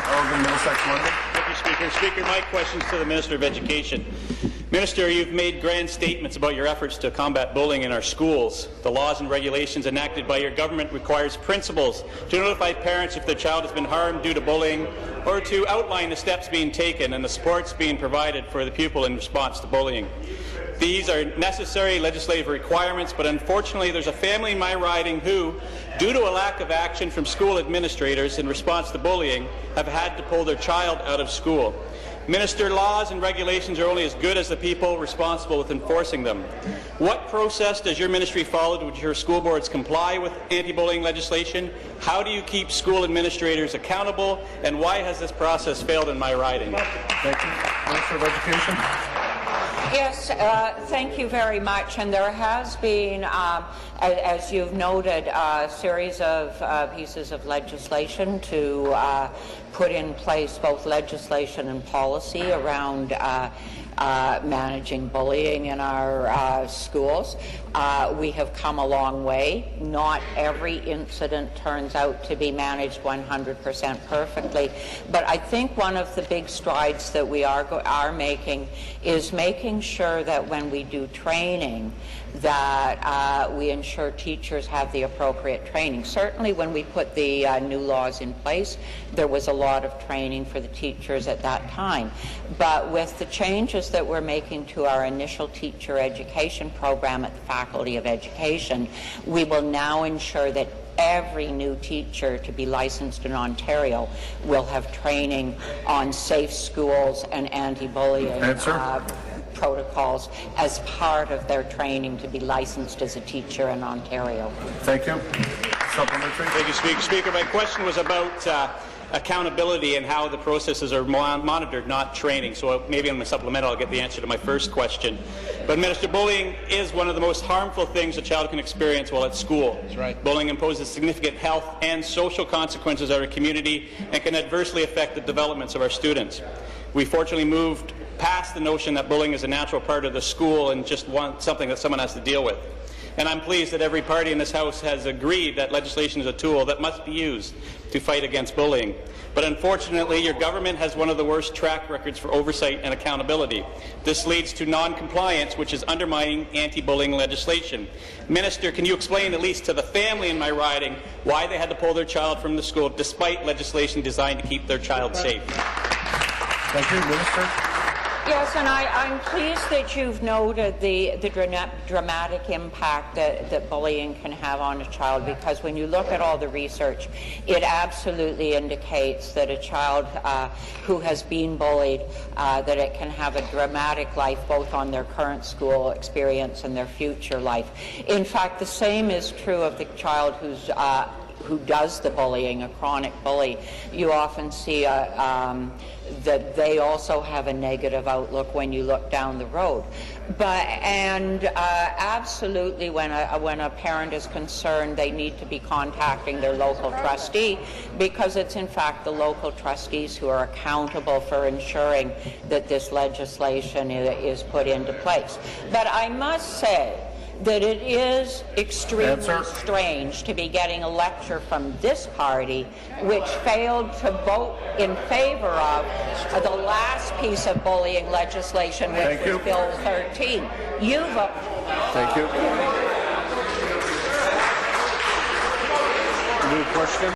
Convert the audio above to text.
from Elgin, Middlesex, London. Thank you, Speaker. Speaker, my question is to the Minister of Education. Minister, you've made grand statements about your efforts to combat bullying in our schools. The laws and regulations enacted by your government requires principals to notify parents if their child has been harmed due to bullying, or to outline the steps being taken and the supports being provided for the pupil in response to bullying. These are necessary legislative requirements, but unfortunately there's a family in my riding who, due to a lack of action from school administrators in response to bullying, have had to pull their child out of school. Minister, laws and regulations are only as good as the people responsible with enforcing them. What process does your ministry follow to ensure school boards comply with anti-bullying legislation? How do you keep school administrators accountable, and why has this process failed in my riding? Thank you. Minister of Education. Yes, thank you very much. And there has been, as you've noted, a series of pieces of legislation to put in place both legislation and policy around managing bullying in our schools. We have come a long way. Not every incident turns out to be managed 100% perfectly, but I think one of the big strides that we are making is making sure that when we do training that we ensure teachers have the appropriate training. Certainly when we put the new laws in place, there was a lot of training for the teachers at that time. But with the changes that we're making to our initial teacher education program at the Faculty of Education, we will now ensure that every new teacher to be licensed in Ontario will have training on safe schools and anti-bullying protocols as part of their training to be licensed as a teacher in Ontario. Thank you. Supplementary. Thank you, Speaker. Speaker, my question was about accountability and how the processes are monitored, not training. So maybe in the supplemental I'll get the answer to my first question. But Minister, bullying is one of the most harmful things a child can experience while at school. That's right. Bullying imposes significant health and social consequences on our community and can adversely affect the developments of our students. We fortunately moved past the notion that bullying is a natural part of the school and just something that someone has to deal with. And I'm pleased that every party in this House has agreed that legislation is a tool that must be used to fight against bullying. But unfortunately, your government has one of the worst track records for oversight and accountability. This leads to non-compliance, which is undermining anti-bullying legislation. Minister, can you explain, at least to the family in my riding, why they had to pull their child from the school despite legislation designed to keep their child safe? Thank you. Minister. Yes, and I'm pleased that you've noted the dramatic impact that bullying can have on a child, because when you look at all the research, it absolutely indicates that a child who has been bullied, that it can have a dramatic life both on their current school experience and their future life. In fact, the same is true of the child who does the bullying, a chronic bully. You often see that they also have a negative outlook when you look down the road. Absolutely, when a parent is concerned, they need to be contacting their local trustee, because it's in fact the local trustees who are accountable for ensuring that this legislation is put into place. But I must say that it is extremely strange to be getting a lecture from this party, which failed to vote in favor of the last piece of bullying legislation, which was Bill 13. You vote. Thank you. New question.